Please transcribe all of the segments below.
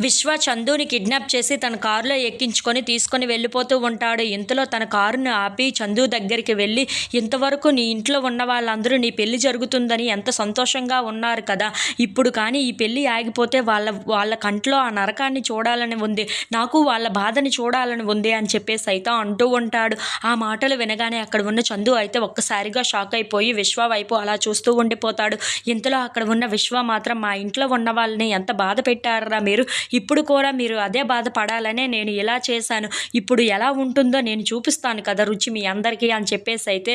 విశ్వ చందుని కిడ్నాప్ చేసి తన కారులో ఎక్కించుకొని తీసుకొని వెళ్ళిపోతూ ఉంటాడు. ఇంతలో తన కారును ఆపి చందు దగ్గరికి వెళ్ళి, ఇంతవరకు నీ ఇంట్లో ఉన్న వాళ్ళందరూ నీ పెళ్లి జరుగుతుందని ఎంత సంతోషంగా ఉన్నారు కదా, ఇప్పుడు కానీ ఈ పెళ్లి ఆగిపోతే వాళ్ళ కంట్లో ఆ నరకాన్ని చూడాలని ఉంది, నాకు వాళ్ళ బాధని చూడాలని ఉంది అని చెప్పేసి అయితే అంటూ ఉంటాడు. ఆ మాటలు వినగానే అక్కడ ఉన్న చందు అయితే ఒక్కసారిగా షాక్ అయిపోయి విశ్వ వైపు అలా చూస్తూ ఉండిపోతాడు. ఇంతలో అక్కడ ఉన్న విశ్వ మాత్రం, మా ఇంట్లో ఉన్న వాళ్ళని ఎంత బాధ పెట్టారా మీరు, ఇప్పుడు కూడా మీరు అదే బాధపడాలనే నేను ఇలా చేశాను, ఇప్పుడు ఎలా ఉంటుందో నేను చూపిస్తాను కదా రుచి మీ అందరికీ అని చెప్పేసి అయితే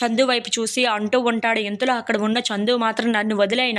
చందు వైపు చూసి అంటూ ఉంటాడు. ఇంతలో అక్కడ ఉన్న చందు మాత్రం నన్ను వదిలేయి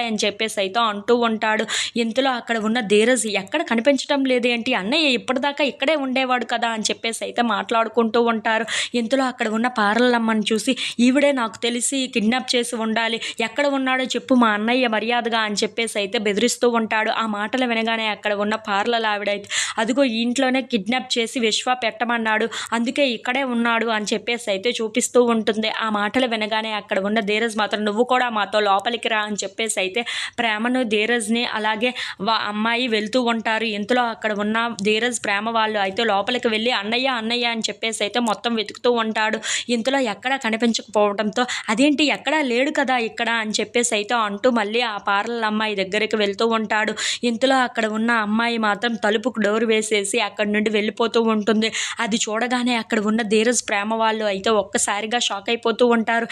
అని చెప్పేసి అయితే అంటూ ఉంటాడు. ఇంతలో అక్కడ ఉన్న ధీరజ్ ఎక్కడ కనిపించడం లేదేంటి, అన్నయ్య ఇప్పటిదాకా ఇక్కడే ఉండేవాడు కదా అని చెప్పేసి అయితే మాట్లాడుకుంటూ ఉంటారు. ఇంతలో అక్కడ ఉన్న పార్లమ్మని చూసి, ఈవిడే నాకు తెలిసి కిడ్నాప్ చేసి ఉండాలి, ఎక్కడ ఉన్నాడో చెప్పు మా అన్నయ్య మర్యాదగా అని చెప్పేసి అయితే బెదిరిస్తూ ఉంటాడు. ఆ మాటలు వినగానే అక్కడ ఉన్న పార్లర్ ఆవిడైతే, అదిగో ఈ ఇంట్లోనే కిడ్నాప్ చేసి విశ్వ పెట్టమన్నాడు, అందుకే ఇక్కడే ఉన్నాడు అని చెప్పేసి అయితే చూపిస్తూ ఉంటుంది. ఆ మాటలు వినగానే అక్కడ ఉన్న ధీరజ్ మాత్రం, నువ్వు కూడా మాతో లోపలికి రా అని చెప్పేసి అయితే ప్రేమను ధీరజ్ని అలాగే అమ్మాయి వెళ్తూ ఉంటారు. ఇంతలో అక్కడ ఉన్న ధీరజ్ ప్రేమ వాళ్ళు అయితే లోపలికి వెళ్ళి అన్నయ్య అని చెప్పేసి అయితే మొత్తం వెతుకుతూ ఉంటాడు. ఇంతలో ఎక్కడా కనిపించకపోవడంతో, అదేంటి ఎక్కడా లేడు కదా ఇక్కడ అని చెప్పేసి అయితే అంటూ మళ్ళీ ఆ పార్లర్ అమ్మాయి దగ్గరికి వెళ్తూ ఉంటాడు. ఇంతలో అక్కడ ఉన్న అమ్మాయి మాత్రం తలుపుకు డోర్ వేసేసి అక్కడి నుండి వెళ్ళిపోతూ ఉంటుంది. అది చూడగానే అక్కడ ఉన్న ధీరజ్ ప్రేమ వాళ్ళు అయితే ఒక్కసారిగా షాక్ అయిపోతూ ఉంటారు.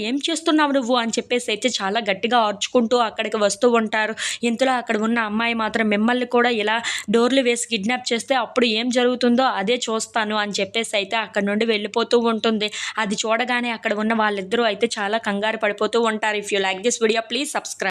ఏం చేస్తున్నావు నువ్వు అని చెప్పేసి అయితే చాలా గట్టిగా ఆర్చుకుంటూ అక్కడికి వస్తూ ఉంటారు. ఇంతలో అక్కడ ఉన్న అమ్మాయి మాత్రం, మిమ్మల్ని కూడా ఇలా డోర్లు వేసి కిడ్నాప్ చేస్తే అప్పుడు ఏం జరుగుతుందో అదే చూస్తాను అని చెప్పేసి అయితే అక్కడ నుండి వెళ్ళిపోతూ ఉంటుంది. అది చూడగానే అక్కడ ఉన్న వాళ్ళిద్దరూ అయితే చాలా కంగారు పడిపోతూ ఉంటారు. If you like this video please subscribe.